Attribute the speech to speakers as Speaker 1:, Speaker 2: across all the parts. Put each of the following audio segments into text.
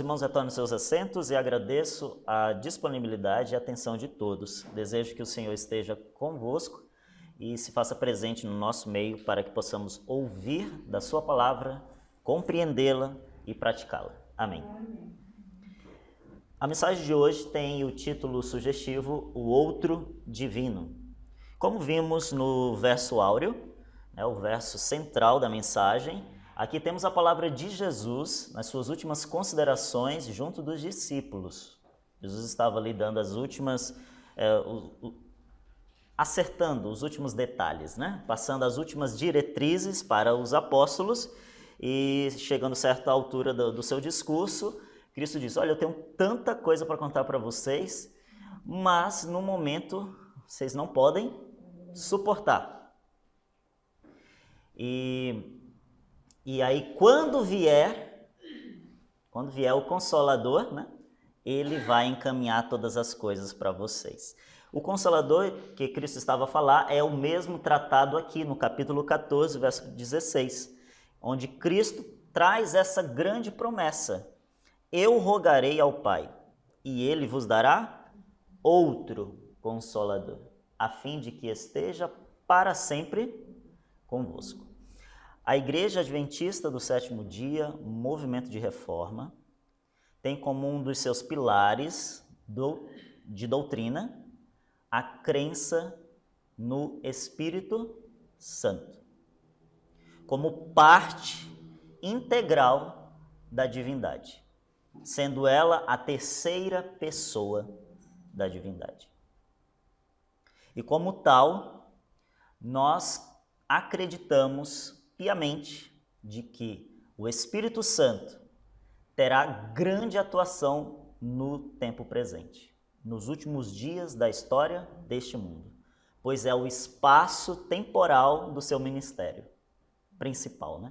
Speaker 1: irmãos retornem seus assentos e agradeço a disponibilidade e atenção de todos. Desejo que o Senhor esteja convosco e se faça presente no nosso meio para que possamos ouvir da sua palavra, compreendê-la e praticá-la. Amém. A mensagem de hoje tem o título sugestivo, O Outro Divino. Como vimos no verso áureo, o verso central da mensagem, aqui temos a palavra de Jesus nas suas últimas considerações junto dos discípulos. Jesus estava ali dando as últimas, acertando os últimos detalhes, passando as últimas diretrizes para os apóstolos e chegando a certa altura do seu discurso, Cristo diz, olha, eu tenho tanta coisa para contar para vocês, mas no momento vocês não podem suportar. E aí, quando vier o Consolador, ele vai encaminhar todas as coisas para vocês. O Consolador que Cristo estava a falar é o mesmo tratado aqui no capítulo 14, verso 16, onde Cristo traz essa grande promessa. Eu rogarei ao Pai, e Ele vos dará outro Consolador, a fim de que esteja para sempre convosco. A Igreja Adventista do Sétimo Dia, movimento de reforma, tem como um dos seus pilares de doutrina a crença no Espírito Santo, como parte integral da divindade, sendo ela a terceira pessoa da divindade. E como tal, nós acreditamos piamente de que o Espírito Santo terá grande atuação no tempo presente, nos últimos dias da história deste mundo, pois é o espaço temporal do seu ministério principal,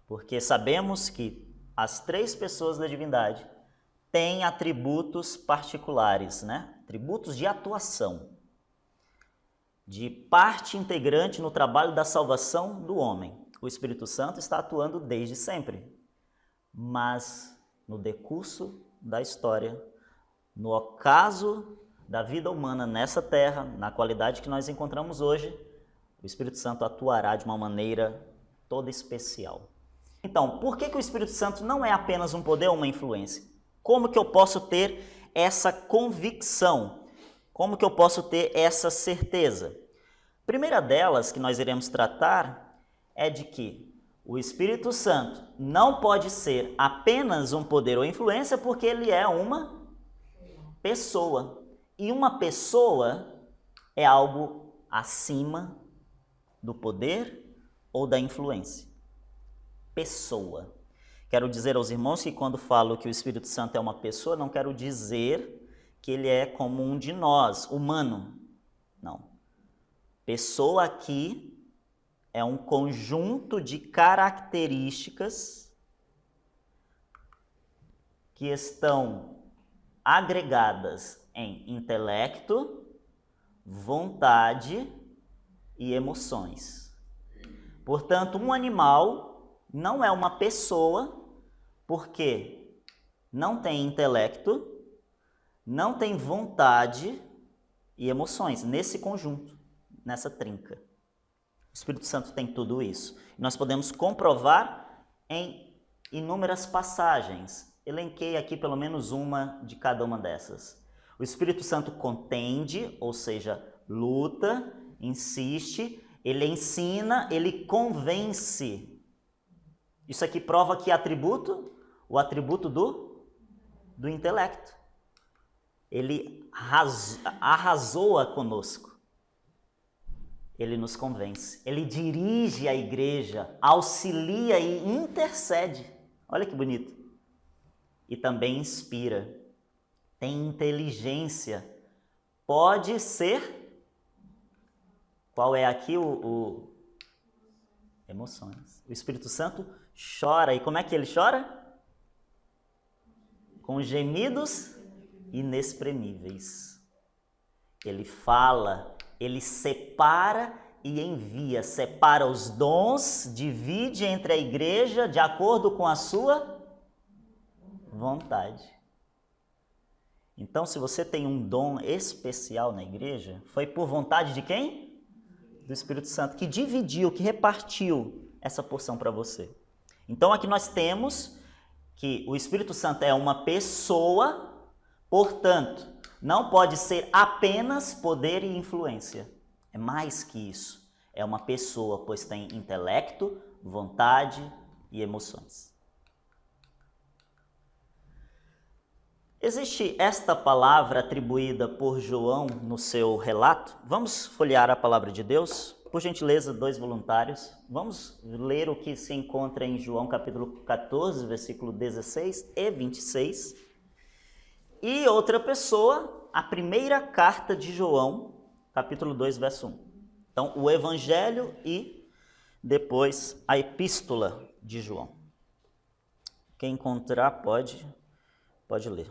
Speaker 1: Porque sabemos que as três pessoas da divindade têm atributos particulares, atributos de atuação, de parte integrante no trabalho da salvação do homem. O Espírito Santo está atuando desde sempre, mas no decurso da história, no ocaso da vida humana nessa terra, na qualidade que nós encontramos hoje, o Espírito Santo atuará de uma maneira toda especial. Então, por que o Espírito Santo não é apenas um poder ou uma influência? Como que eu posso ter essa convicção? Como que eu posso ter essa certeza? A primeira delas que nós iremos tratar é de que o Espírito Santo não pode ser apenas um poder ou influência porque ele é uma pessoa. E uma pessoa é algo acima do poder ou da influência. Pessoa. Quero dizer aos irmãos que quando falo que o Espírito Santo é uma pessoa, não quero dizer que ele é como um de nós, humano. Não. Pessoa aqui é um conjunto de características que estão agregadas em intelecto, vontade e emoções. Portanto, um animal não é uma pessoa porque não tem intelecto, não tem vontade e emoções nesse conjunto, nessa trinca. O Espírito Santo tem tudo isso. Nós podemos comprovar em inúmeras passagens. Elenquei aqui pelo menos uma de cada uma dessas. O Espírito Santo contende, ou seja, luta, insiste, ele ensina, ele convence. Isso aqui prova que atributo? O atributo do intelecto. Ele arrasou conosco. Ele nos convence, ele dirige a igreja, auxilia e intercede. Olha que bonito. E também inspira, tem inteligência, pode ser. Qual é aqui o emoções? O Espírito Santo chora. E como é que ele chora? Com gemidos inexprimíveis. Ele fala, ele separa e envia, separa os dons, divide entre a igreja de acordo com a sua vontade. Então, se você tem um dom especial na igreja, foi por vontade de quem? Do Espírito Santo, que dividiu, que repartiu essa porção para você. Então, aqui nós temos que o Espírito Santo é uma pessoa, portanto, não pode ser apenas poder e influência. É mais que isso. É uma pessoa, pois tem intelecto, vontade e emoções. Existe esta palavra atribuída por João no seu relato? Vamos folhear a palavra de Deus? Por gentileza, 2 voluntários. Vamos ler o que se encontra em João capítulo 14, versículo 16 e 26. E outra pessoa, a primeira carta de João, capítulo 2, verso 1. Então, o Evangelho e depois a Epístola de João. Quem encontrar pode ler.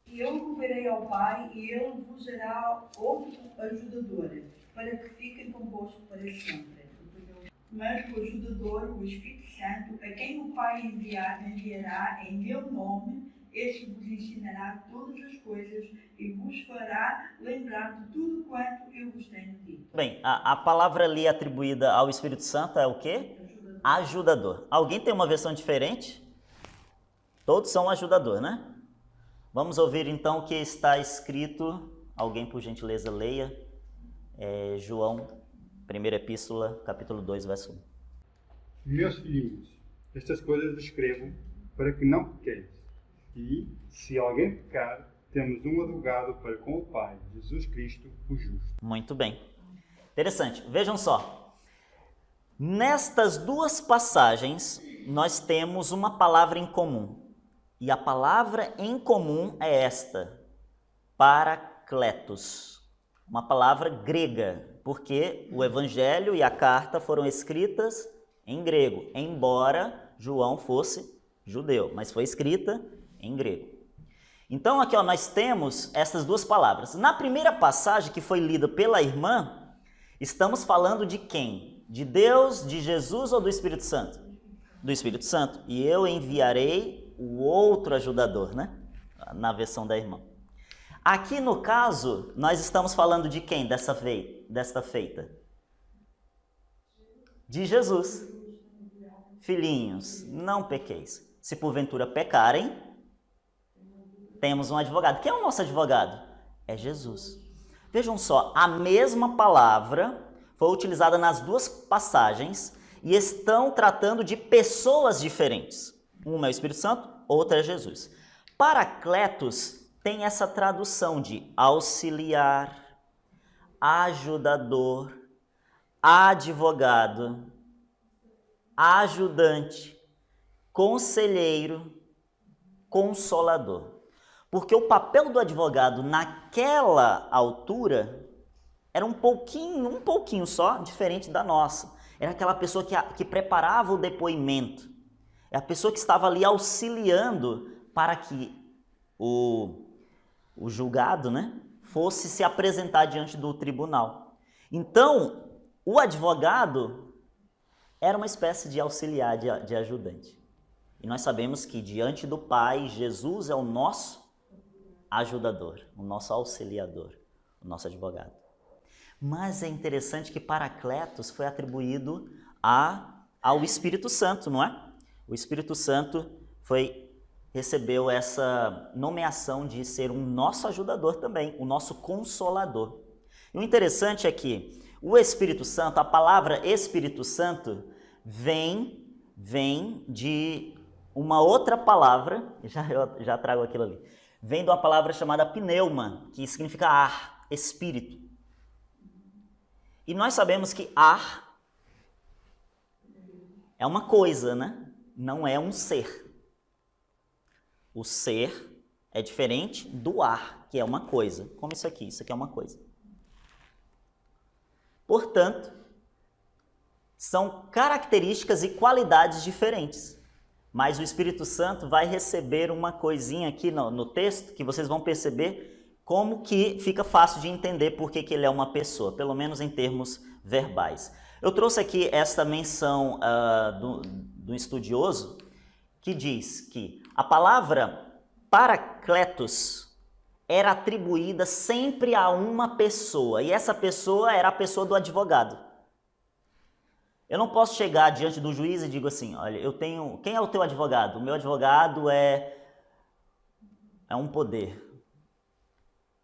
Speaker 2: E eu rogarei ao Pai, e Ele vos dará outro ajudador, para que fiquem convosco para sempre. Mas o ajudador, o Espírito Santo, a quem o Pai enviará em meu nome, este vos ensinará todas as coisas e vos fará lembrar de tudo quanto eu vos tenho dito.
Speaker 1: Bem, a palavra ali atribuída ao Espírito Santo é o quê? Ajudador. Alguém tem uma versão diferente? Todos são ajudador, né? Vamos ouvir então o que está escrito. Alguém, por gentileza, leia. João, primeira epístola, capítulo 2, verso 1.
Speaker 3: Meus filhinhos, estas coisas escrevo para que não pequeis. E, se alguém pecar, temos um advogado para com o Pai, Jesus Cristo, o justo.
Speaker 1: Muito bem. Interessante. Vejam só. Nestas duas passagens, nós temos uma palavra em comum. E a palavra em comum é esta, Parakletos, uma palavra grega, porque o Evangelho e a carta foram escritas em grego, embora João fosse judeu, mas foi escrita em grego. Então aqui nós temos essas duas palavras. Na primeira passagem que foi lida pela irmã, estamos falando de quem? De Deus, de Jesus ou do Espírito Santo? Do Espírito Santo. E eu enviarei o outro ajudador, né? Na versão da irmã. Aqui no caso, nós estamos falando de quem desta feita? De Jesus. Filhinhos, não pequeis. Se porventura pecarem, temos um advogado. Quem é o nosso advogado? É Jesus. Vejam só, a mesma palavra foi utilizada nas duas passagens e estão tratando de pessoas diferentes. Uma é o Espírito Santo, outra é Jesus. Parakletos tem essa tradução de auxiliar, ajudador, advogado, ajudante, conselheiro, consolador. Porque o papel do advogado naquela altura era um pouquinho só diferente da nossa. Era aquela pessoa que preparava o depoimento. É a pessoa que estava ali auxiliando para que o julgado, né, fosse se apresentar diante do tribunal. Então, o advogado era uma espécie de auxiliar, de ajudante. E nós sabemos que diante do Pai, Jesus é o nosso ajudador, o nosso auxiliador, o nosso advogado. Mas é interessante que Parakletos foi atribuído ao Espírito Santo, não é? O Espírito Santo recebeu essa nomeação de ser um nosso ajudador também, o nosso consolador. E o interessante é que o Espírito Santo, a palavra Espírito Santo, vem de uma outra palavra, já trago aquilo ali, vem de uma palavra chamada pneuma, que significa ar, espírito. E nós sabemos que ar é uma coisa, né? Não é um ser. O ser é diferente do ar, que é uma coisa. Como isso aqui é uma coisa. Portanto, são características e qualidades diferentes. Mas o Espírito Santo vai receber uma coisinha aqui no texto que vocês vão perceber como que fica fácil de entender por que ele é uma pessoa, pelo menos em termos verbais. Eu trouxe aqui esta menção do estudioso que diz que a palavra Paracletos era atribuída sempre a uma pessoa, e essa pessoa era a pessoa do advogado. Eu não posso chegar diante do juiz e digo assim, olha, quem é o teu advogado? O meu advogado é um poder.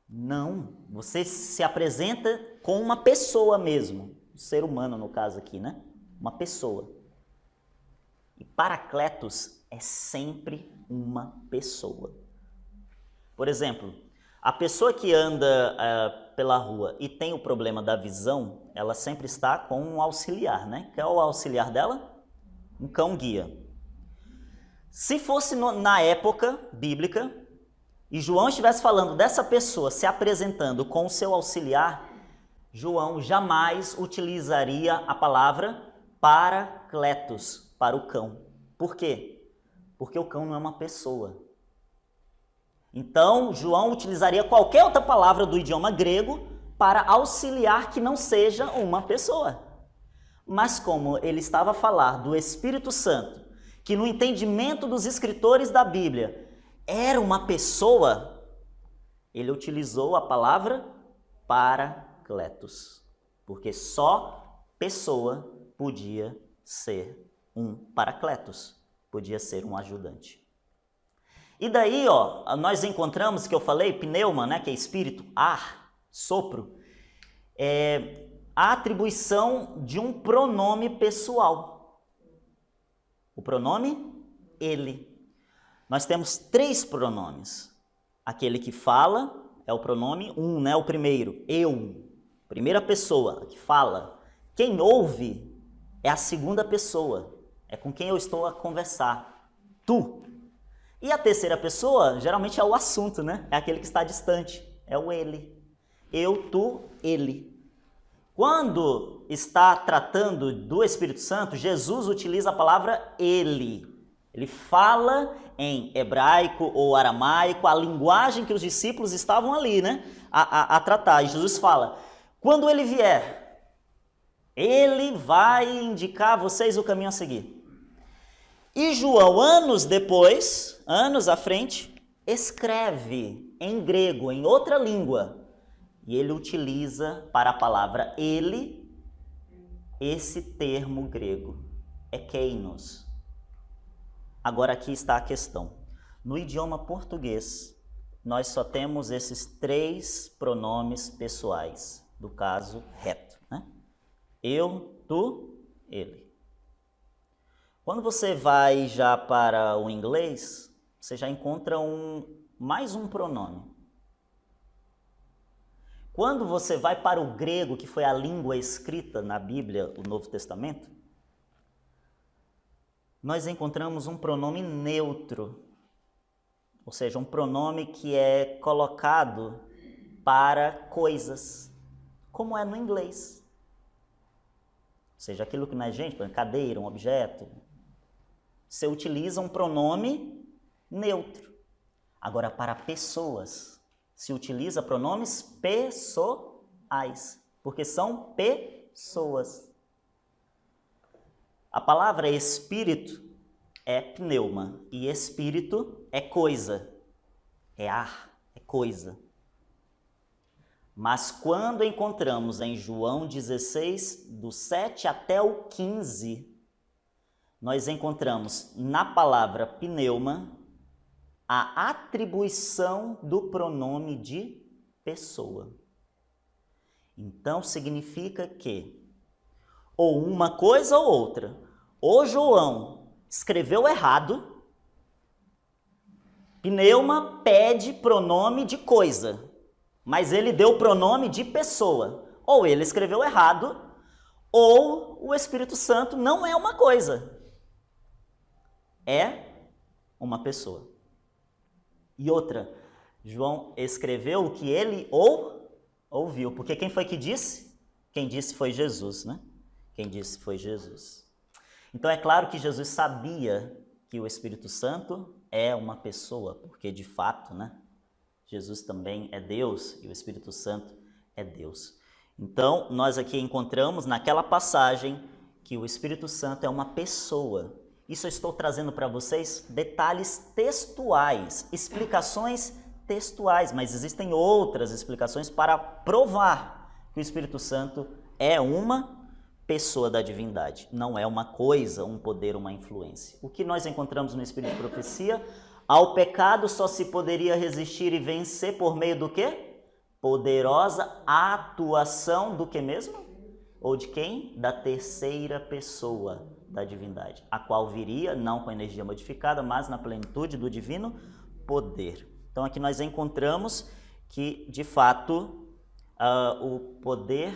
Speaker 1: Não, você se apresenta com uma pessoa mesmo, um ser humano no caso aqui, né? Uma pessoa. E Paracletos é sempre uma pessoa. Por exemplo, a pessoa que anda pela rua e tem o problema da visão, ela sempre está com um auxiliar, né? Qual é o auxiliar dela? Um cão-guia. Se fosse na época bíblica e João estivesse falando dessa pessoa se apresentando com o seu auxiliar, João jamais utilizaria a palavra Paracletos para o cão. Por quê? Porque o cão não é uma pessoa. Então, João utilizaria qualquer outra palavra do idioma grego para auxiliar que não seja uma pessoa. Mas como ele estava a falar do Espírito Santo, que no entendimento dos escritores da Bíblia era uma pessoa, ele utilizou a palavra Paracletos, porque só pessoa podia ser um Paracletos, podia ser um ajudante. E daí, nós encontramos, que eu falei, pneuma, né, que é espírito, ar, sopro, a atribuição de um pronome pessoal. O pronome, ele. Nós temos 3 pronomes. Aquele que fala é o pronome 1, né, o primeiro, eu, primeira pessoa que fala. Quem ouve é a segunda pessoa, é com quem eu estou a conversar, tu. E a terceira pessoa, geralmente é o assunto, né? É aquele que está distante, é o ele. Eu, tu, ele. Quando está tratando do Espírito Santo, Jesus utiliza a palavra ele. Ele fala em hebraico ou aramaico, a linguagem que os discípulos estavam ali, né? A tratar. E Jesus fala, quando ele vier, ele vai indicar a vocês o caminho a seguir. E João, anos depois, anos à frente, escreve em grego, em outra língua. E ele utiliza para a palavra ele, esse termo grego, ekeinos. Agora aqui está a questão. No idioma português, nós só temos esses 3 pronomes pessoais, do caso reto, né? Eu, tu, ele. Quando você vai já para o inglês, você já encontra mais um pronome. Quando você vai para o grego, que foi a língua escrita na Bíblia, o Novo Testamento, nós encontramos um pronome neutro, ou seja, um pronome que é colocado para coisas, como é no inglês. Ou seja, aquilo que não é gente, por exemplo, cadeira, um objeto, você utiliza um pronome neutro. Agora, para pessoas, se utiliza pronomes pessoais, porque são pessoas. A palavra espírito é pneuma, e espírito é coisa, é ar, é coisa. Mas quando encontramos em João 16, do 7 até o 15, nós encontramos na palavra pneuma a atribuição do pronome de pessoa. Então significa que ou uma coisa ou outra. Ou João escreveu errado, pneuma pede pronome de coisa, mas ele deu o pronome de pessoa. Ou ele escreveu errado, ou o Espírito Santo não é uma coisa. É uma pessoa. E outra, João escreveu o que ele ouviu, porque quem foi que disse? Quem disse foi Jesus, né? Quem disse foi Jesus. Então é claro que Jesus sabia que o Espírito Santo é uma pessoa, porque de fato, né? Jesus também é Deus e o Espírito Santo é Deus. Então nós aqui encontramos naquela passagem que o Espírito Santo é uma pessoa. Isso eu estou trazendo para vocês detalhes textuais, explicações textuais, mas existem outras explicações para provar que o Espírito Santo é uma pessoa da divindade, não é uma coisa, um poder, uma influência. O que nós encontramos no Espírito de Profecia? Ao pecado só se poderia resistir e vencer por meio do quê? Poderosa atuação do que mesmo? Ou de quem? Da terceira pessoa da divindade, a qual viria, não com energia modificada, mas na plenitude do divino poder. Então aqui nós encontramos que, de fato, o poder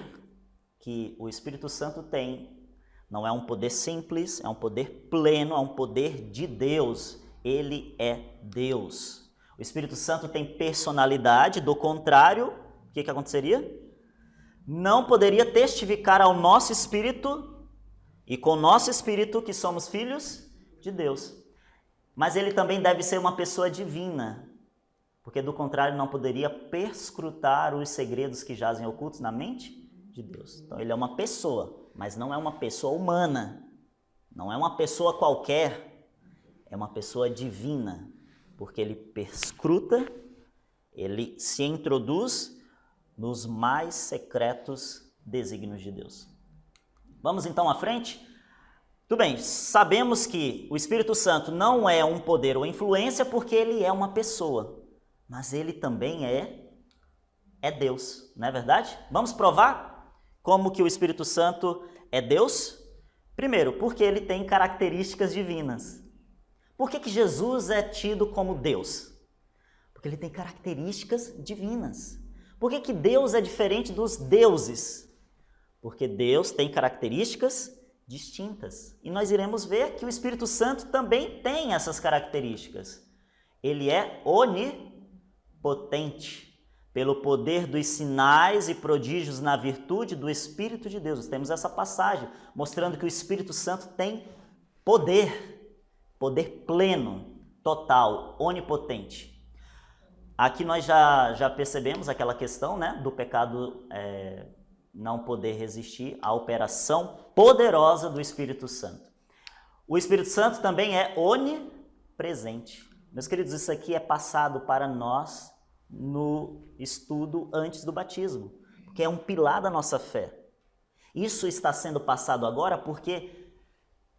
Speaker 1: que o Espírito Santo tem não é um poder simples, é um poder pleno, é um poder de Deus. Ele é Deus. O Espírito Santo tem personalidade, do contrário, o que aconteceria? Não poderia testificar ao nosso espírito, e com o nosso espírito que somos filhos de Deus. Mas ele também deve ser uma pessoa divina, porque do contrário não poderia perscrutar os segredos que jazem ocultos na mente de Deus. Então ele é uma pessoa, mas não é uma pessoa humana, não é uma pessoa qualquer, é uma pessoa divina, porque ele perscruta, ele se introduz nos mais secretos desígnios de Deus. Vamos então à frente? Tudo bem, sabemos que o Espírito Santo não é um poder ou influência porque ele é uma pessoa, mas ele também é Deus, não é verdade? Vamos provar como que o Espírito Santo é Deus? Primeiro, porque ele tem características divinas. Por que Jesus é tido como Deus? Porque ele tem características divinas. Por que Deus é diferente dos deuses? Porque Deus tem características distintas. E nós iremos ver que o Espírito Santo também tem essas características. Ele é onipotente, pelo poder dos sinais e prodígios na virtude do Espírito de Deus. Nós temos essa passagem mostrando que o Espírito Santo tem poder pleno, total, onipotente. Aqui nós já percebemos aquela questão, né, do pecado não poder resistir à operação poderosa do Espírito Santo. O Espírito Santo também é onipresente. Meus queridos, isso aqui é passado para nós no estudo antes do batismo, porque é um pilar da nossa fé. Isso está sendo passado agora porque,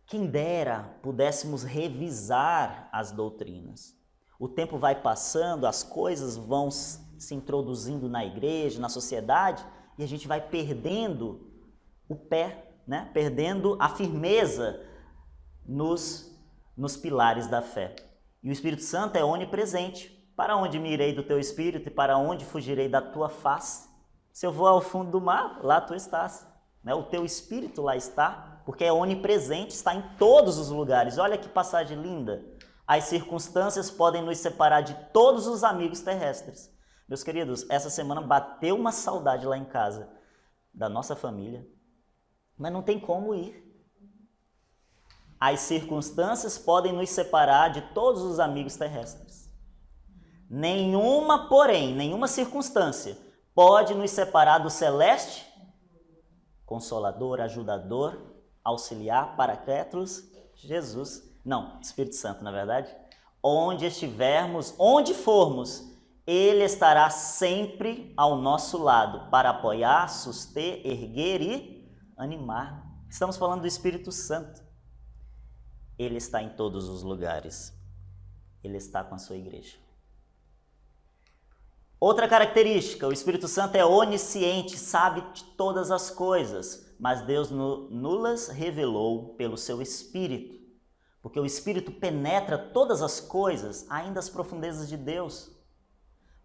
Speaker 1: quem dera, pudéssemos revisar as doutrinas. O tempo vai passando, as coisas vão se introduzindo na igreja, na sociedade, e a gente vai perdendo o pé, né? Perdendo a firmeza nos pilares da fé. E o Espírito Santo é onipresente. Para onde me irei do teu espírito e para onde fugirei da tua face? Se eu vou ao fundo do mar, lá tu estás. Né? O teu espírito lá está, porque é onipresente, está em todos os lugares. Olha que passagem linda. As circunstâncias podem nos separar de todos os amigos terrestres. Meus queridos, essa semana bateu uma saudade lá em casa da nossa família, mas não tem como ir. As circunstâncias podem nos separar de todos os amigos terrestres. Nenhuma, porém, nenhuma circunstância pode nos separar do celeste Consolador, ajudador, auxiliar, Paracletos, Jesus. Não, Espírito Santo, na verdade. Onde estivermos, onde formos, Ele estará sempre ao nosso lado para apoiar, suster, erguer e animar. Estamos falando do Espírito Santo. Ele está em todos os lugares. Ele está com a sua igreja. Outra característica, o Espírito Santo é onisciente, sabe de todas as coisas, mas Deus nulas revelou pelo seu Espírito, porque o Espírito penetra todas as coisas, ainda as profundezas de Deus.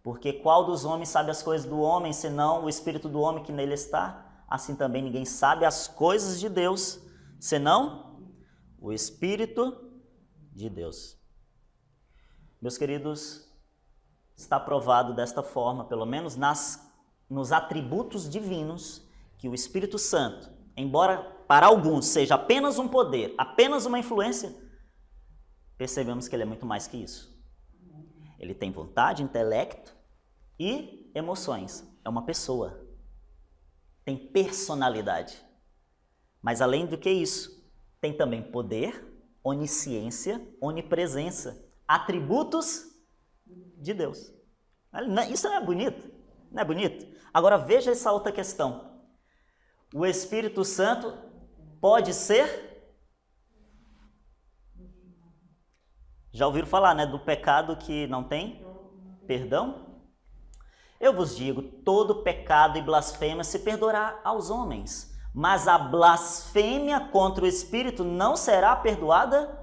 Speaker 1: Porque qual dos homens sabe as coisas do homem, senão o Espírito do homem que nele está? Assim também ninguém sabe as coisas de Deus, senão o Espírito de Deus. Meus queridos, está provado desta forma, pelo menos nos atributos divinos, que o Espírito Santo, embora para alguns seja apenas um poder, apenas uma influência, percebemos que ele é muito mais que isso. Ele tem vontade, intelecto e emoções. É uma pessoa. Tem personalidade. Mas além do que isso, tem também poder onisciência, onipresença, atributos de Deus. Isso não é bonito? Não é bonito? Agora veja essa outra questão. O Espírito Santo pode ser... Já ouviram falar, né, do pecado que não tem perdão? Eu vos digo, todo pecado e blasfêmia se perdoará aos homens, mas a blasfêmia contra o Espírito não será perdoada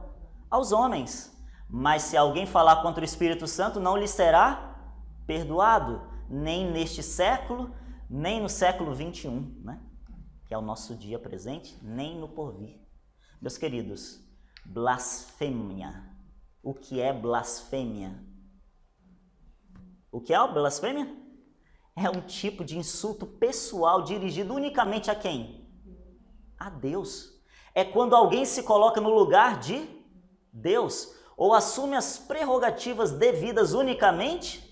Speaker 1: aos homens. Mas se alguém falar contra o Espírito Santo, não lhe será perdoado, nem neste século, nem no século 21, né? Que é o nosso dia presente, nem no porvir. Meus queridos, blasfêmia. O que é blasfêmia? O que é a blasfêmia? É um tipo de insulto pessoal dirigido unicamente a quem? A Deus. É quando alguém se coloca no lugar de Deus, ou assume as prerrogativas devidas unicamente.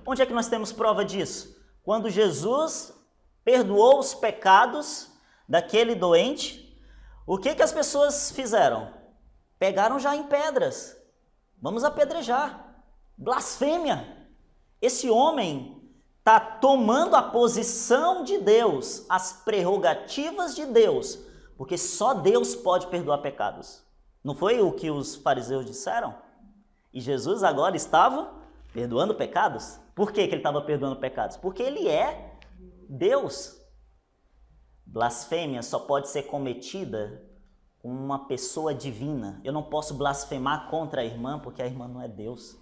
Speaker 1: Onde é que nós temos prova disso? Quando Jesus perdoou os pecados daquele doente, o que as pessoas fizeram? Pegaram já em pedras. Vamos apedrejar. Blasfêmia. Esse homem está tomando a posição de Deus, as prerrogativas de Deus, porque só Deus pode perdoar pecados. Não foi o que os fariseus disseram? E Jesus agora estava perdoando pecados? Por que ele estava perdoando pecados? Porque ele é Deus. Blasfêmia só pode ser cometida com uma pessoa divina. Eu não posso blasfemar contra a irmã porque a irmã não é Deus.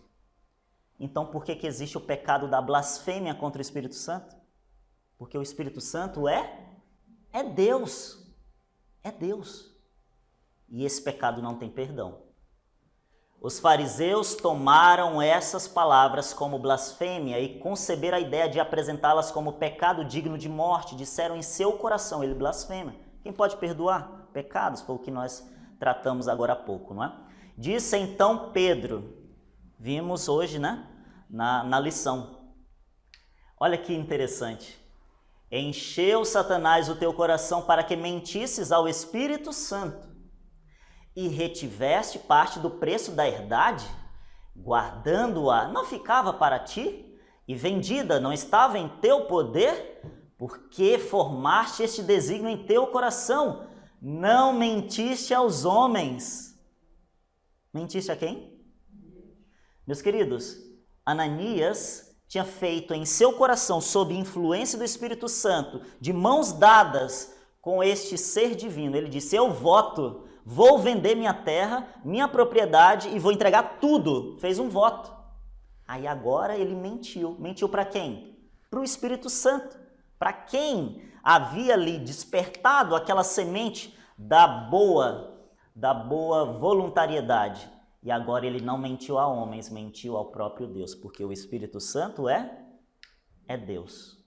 Speaker 1: Então por que existe o pecado da blasfêmia contra o Espírito Santo? Porque o Espírito Santo é Deus. É Deus. E esse pecado não tem perdão. Os fariseus tomaram essas palavras como blasfêmia e conceberam a ideia de apresentá-las como pecado digno de morte. Disseram em seu coração, ele blasfema. Quem pode perdoar pecados? Foi o que nós tratamos agora há pouco, não é? Disse então Pedro, vimos hoje, né, na lição. Olha que interessante. Encheu Satanás o teu coração para que mentisses ao Espírito Santo e retiveste parte do preço da herdade, guardando-a, não ficava para ti? E vendida, não estava em teu poder? Porque formaste este desígnio em teu coração, não mentiste aos homens. Mentiste a quem? Meus queridos, Ananias tinha feito em seu coração, sob influência do Espírito Santo, de mãos dadas com este ser divino. Ele disse, eu voto, vou vender minha terra, minha propriedade e vou entregar tudo. Fez um voto. Aí agora ele mentiu. Mentiu para quem? Para o Espírito Santo. Para quem havia lhe despertado aquela semente da boa voluntariedade. E agora ele não mentiu a homens, mentiu ao próprio Deus, porque o Espírito Santo é Deus.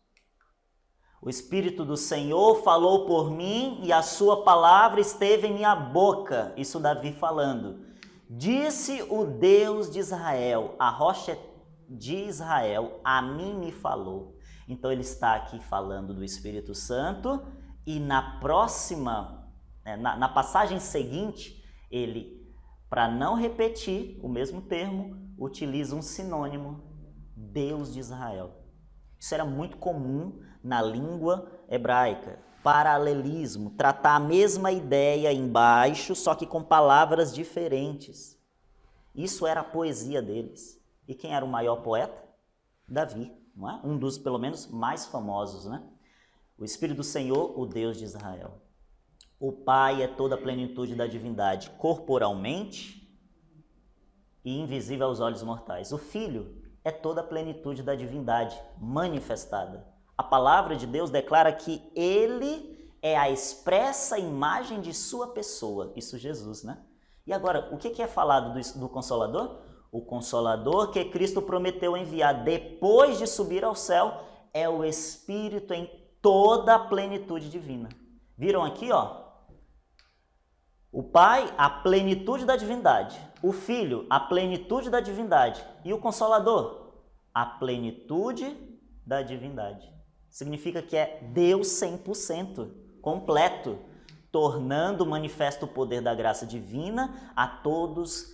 Speaker 1: O Espírito do Senhor falou por mim e a sua palavra esteve em minha boca. Isso Davi falando. Disse o Deus de Israel, a rocha de Israel, a mim me falou. Então ele está aqui falando do Espírito Santo e na próxima, na passagem seguinte, ele, para não repetir o mesmo termo, utiliza um sinônimo, Deus de Israel. Isso era muito comum na língua hebraica. Paralelismo, tratar a mesma ideia embaixo, só que com palavras diferentes. Isso era a poesia deles. E quem era o maior poeta? Davi, não é? Um dos, pelo menos, mais famosos, né? O Espírito do Senhor, o Deus de Israel. O Pai é toda a plenitude da divindade, corporalmente e invisível aos olhos mortais. O Filho é toda a plenitude da divindade, manifestada. A palavra de Deus declara que ele é a expressa imagem de sua pessoa. Isso Jesus, né? E agora, o que é falado do Consolador? O Consolador que Cristo prometeu enviar depois de subir ao céu é o Espírito em toda a plenitude divina. Viram aqui, ó? O Pai, a plenitude da divindade. O Filho, a plenitude da divindade. E o Consolador, a plenitude da divindade. Significa que é Deus 100%, completo. tornando manifesto o poder da graça divina a todos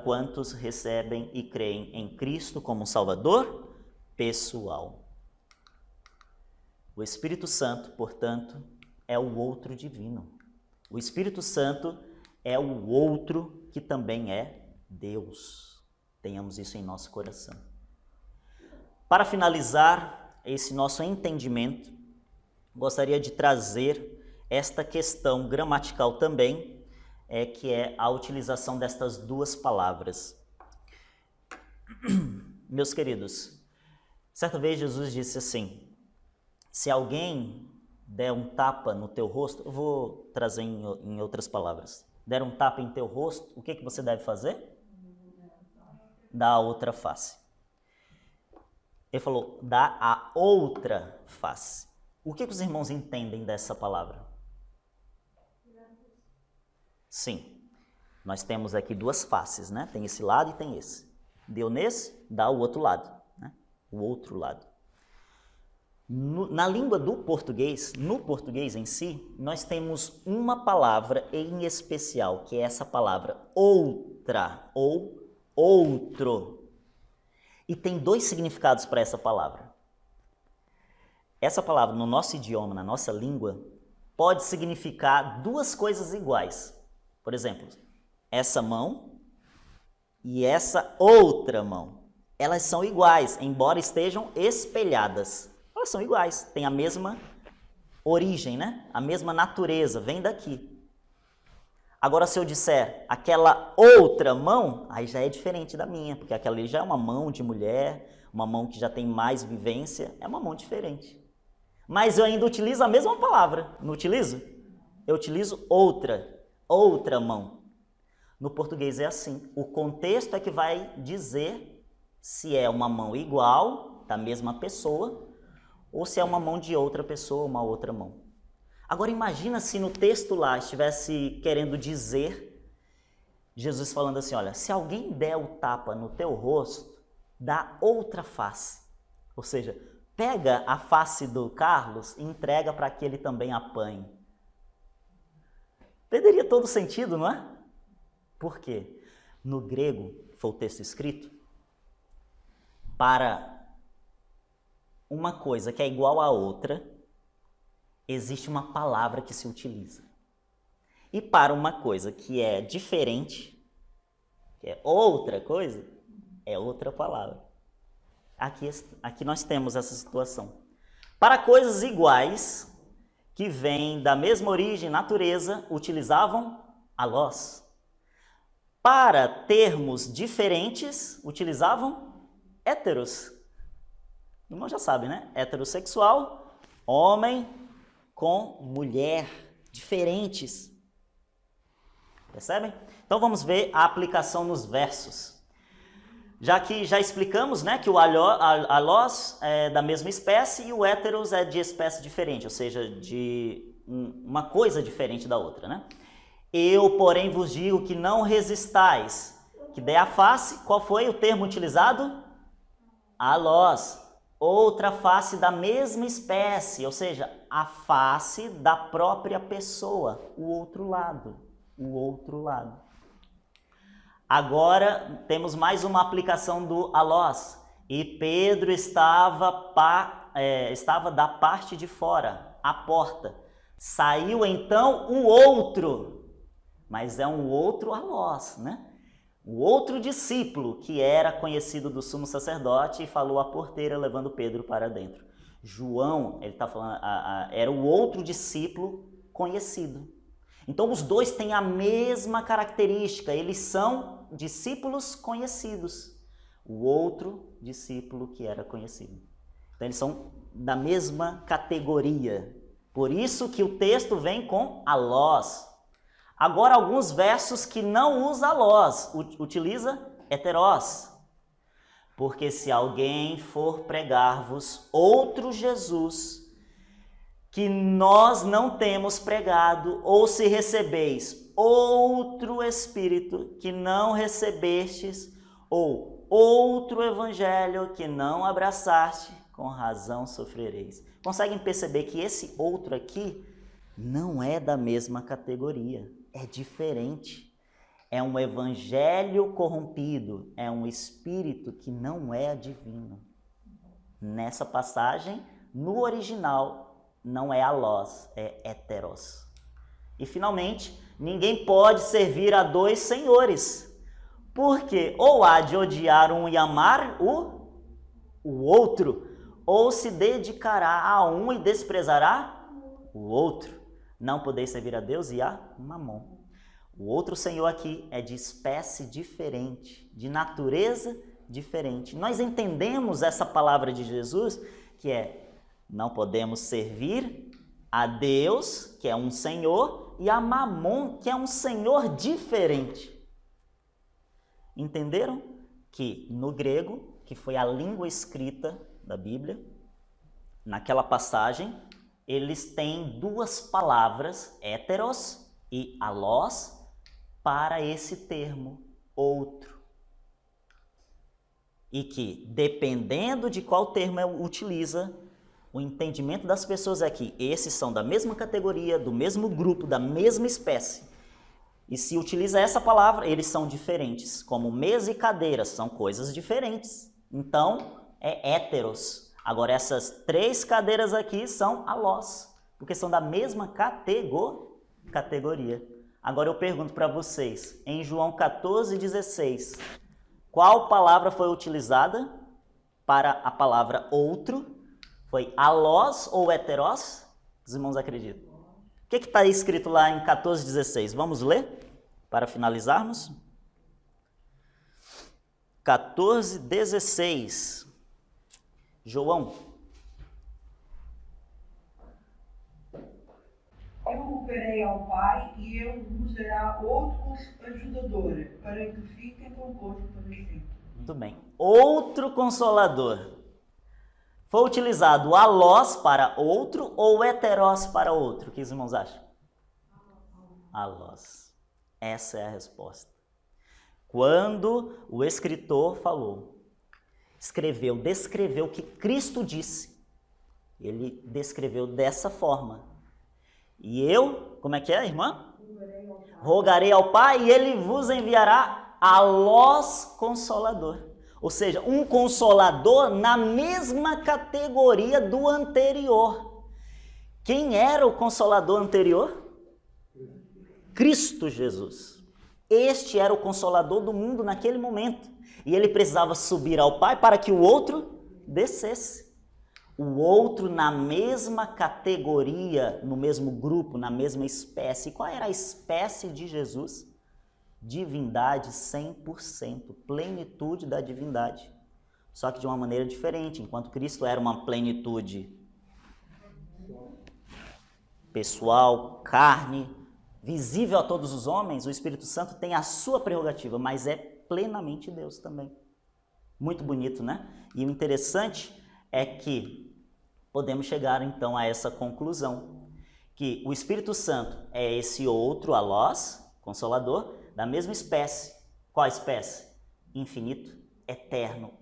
Speaker 1: quantos recebem e creem em Cristo como Salvador pessoal. O Espírito Santo, portanto, é o outro divino. O Espírito Santo é o outro que também é Deus. Tenhamos isso em nosso coração. Para finalizar esse nosso entendimento, gostaria de trazer esta questão gramatical também, que é a utilização destas duas palavras. Meus queridos, certa vez Jesus disse assim: se alguém der um tapa no teu rosto, eu vou trazer em outras palavras, der um tapa em teu rosto, o que você deve fazer? Dar a outra face. Ele falou, dá a outra face. O que os irmãos entendem dessa palavra? Sim, nós temos aqui duas faces, né? Tem esse lado e tem esse. Deu nesse, dá o outro lado, né? O outro lado. Na língua do português, no português em si, nós temos uma palavra em especial, que é essa palavra outra ou outro. E tem dois significados para essa palavra. Essa palavra, no nosso idioma, na nossa língua, pode significar duas coisas iguais. Por exemplo, essa mão e essa outra mão. Elas são iguais, embora estejam espelhadas. Elas são iguais, têm a mesma origem, né? A mesma natureza, vem daqui. Agora, se eu disser aquela outra mão, aí já é diferente da minha, porque aquela ali já é uma mão de mulher, uma mão que já tem mais vivência, é uma mão diferente. Mas eu ainda utilizo a mesma palavra, não utilizo? Eu utilizo outra mão. No português é assim, o contexto é que vai dizer se é uma mão igual, da mesma pessoa, ou se é uma mão de outra pessoa, uma outra mão. Agora imagina se no texto lá estivesse querendo dizer, Jesus falando assim, olha, se alguém der o tapa no teu rosto, dá outra face. Ou seja, pega a face do Carlos e entrega para que ele também apanhe. Perderia todo sentido, não é? Por quê? No grego, foi o texto escrito, para uma coisa que é igual à outra, existe uma palavra que se utiliza. E para uma coisa que é diferente, que é outra coisa, é outra palavra. Aqui nós temos essa situação. Para coisas iguais, que vêm da mesma origem, natureza, utilizavam alós. Para termos diferentes, utilizavam héteros. O irmão já sabe, né? Heterossexual, homem com mulher, diferentes. Percebem? Então vamos ver a aplicação nos versos. Já que já explicamos, né, que o alós é da mesma espécie e o héteros é de espécie diferente, ou seja, de uma coisa diferente da outra, né? Eu, porém, vos digo que não resistais, que dê a face, qual foi o termo utilizado? Alós, outra face da mesma espécie, ou seja, a face da própria pessoa, o outro lado, Agora, temos mais uma aplicação do alós. E Pedro estava da parte de fora, à porta. Saiu então o outro, mas é um outro alós, né? O outro discípulo, que era conhecido do sumo sacerdote, e falou à porteira, levando Pedro para dentro. João, ele está falando, era o outro discípulo conhecido. Então, os dois têm a mesma característica, eles são discípulos conhecidos. O outro discípulo que era conhecido. Então, eles são da mesma categoria. Por isso que o texto vem com alós. Agora, alguns versos que não usa alós, utiliza heterós. Porque se alguém for pregar-vos outro Jesus, que nós não temos pregado, ou se recebeis outro Espírito que não recebestes, ou outro Evangelho que não abraçaste, com razão sofrereis. Conseguem perceber que esse outro aqui Não é da mesma categoria, é diferente. É um evangelho corrompido, é um espírito que não é divino. Nessa passagem, no original, não é alós, é heteros. E finalmente, ninguém pode servir a dois senhores, porque ou há de odiar um e amar o outro, ou se dedicará a um e desprezará o outro. Não podeis servir a Deus e a Mamon. O outro senhor aqui é de espécie diferente, de natureza diferente. Nós entendemos essa palavra de Jesus, que é: não podemos servir a Deus, que é um senhor, e a Mamon, que é um senhor diferente. Entenderam que no grego, que foi a língua escrita da Bíblia, naquela passagem, eles têm duas palavras, heteros e alós, para esse termo, outro. E que, dependendo de qual termo utiliza, o entendimento das pessoas é que esses são da mesma categoria, do mesmo grupo, da mesma espécie. E se utiliza essa palavra, eles são diferentes. Como mesa e cadeira, são coisas diferentes. Então, é heteros. Agora, essas 3 cadeiras aqui são alós, porque são da mesma categoria. Agora eu pergunto para vocês, em João 14,16, qual palavra foi utilizada para a palavra outro? Foi alós ou heteros? Os irmãos acreditam? O que está escrito lá em 14,16? Vamos ler para finalizarmos? 14,16. João.
Speaker 2: Eu rogarei ao Pai e Ele vos dará outro ajudador, para que fiquem convosco para sempre.
Speaker 1: Muito bem. Outro consolador. Foi utilizado alós para outro ou heteros para outro? O que os irmãos acham? Alós. Essa é a resposta. Quando o escritor falou, descreveu o que Cristo disse, ele descreveu dessa forma. E eu, como é que é, irmã? Rogarei ao Pai e Ele vos enviará alós consolador. Ou seja, um consolador na mesma categoria do anterior. Quem era o consolador anterior? Cristo Jesus. Este era o consolador do mundo naquele momento. E ele precisava subir ao Pai para que o outro descesse. O outro na mesma categoria, no mesmo grupo, na mesma espécie. E qual era a espécie de Jesus? Divindade 100%, plenitude da divindade. Só que de uma maneira diferente. Enquanto Cristo era uma plenitude pessoal, carne, visível a todos os homens, o Espírito Santo tem a sua prerrogativa, mas é plenamente Deus também. Muito bonito, né? E o interessante é que podemos chegar então a essa conclusão, que o Espírito Santo é esse outro alós, consolador, da mesma espécie. Qual espécie? Infinito, eterno,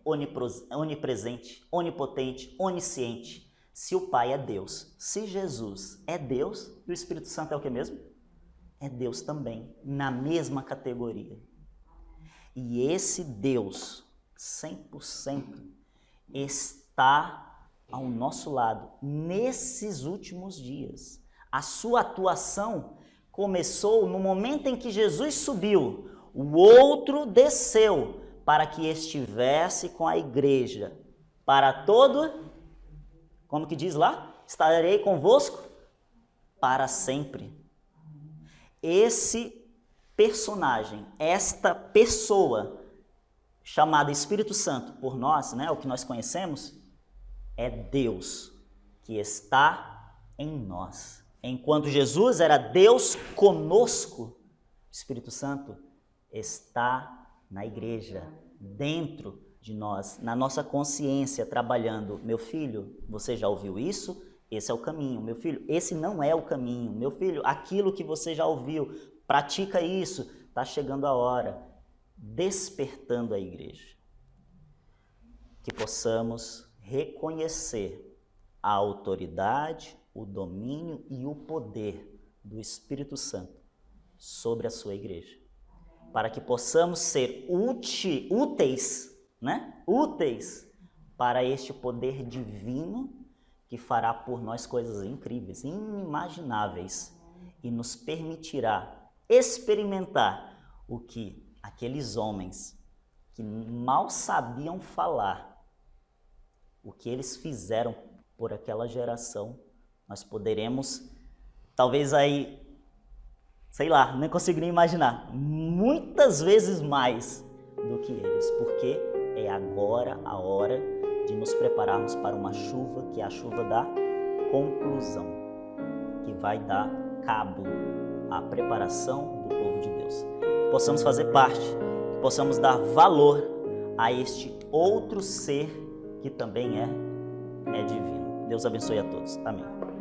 Speaker 1: onipresente, onipotente, onisciente. Se o Pai é Deus, se Jesus é Deus, o Espírito Santo é o que mesmo? É Deus também, na mesma categoria. E esse Deus, 100%, está ao nosso lado nesses últimos dias. A sua atuação começou no momento em que Jesus subiu, o outro desceu para que estivesse com a igreja. Para todo, como que diz lá? Estarei convosco para sempre. Esse personagem, esta pessoa chamada Espírito Santo por nós, né, o que nós conhecemos, é Deus que está em nós. Enquanto Jesus era Deus conosco, o Espírito Santo está na igreja, dentro de nós, na nossa consciência, trabalhando. Meu filho, você já ouviu isso? Esse é o caminho. Meu filho, esse não é o caminho. Meu filho, aquilo que você já ouviu, pratica isso. Está chegando a hora. Despertando a igreja. Que possamos reconhecer a autoridade, o domínio e o poder do Espírito Santo sobre a sua igreja, para que possamos ser úteis, né? Úteis para este poder divino que fará por nós coisas incríveis, inimagináveis, e nos permitirá experimentar o que aqueles homens que mal sabiam falar, o que eles fizeram por aquela geração, nós poderemos, talvez aí, sei lá, nem conseguiria imaginar, muitas vezes mais do que eles, porque é agora a hora de nos prepararmos para uma chuva, que é a chuva da conclusão, que vai dar cabo à preparação do povo de Deus. Que possamos fazer parte, que possamos dar valor a este outro ser que também é divino. Deus abençoe a todos. Amém.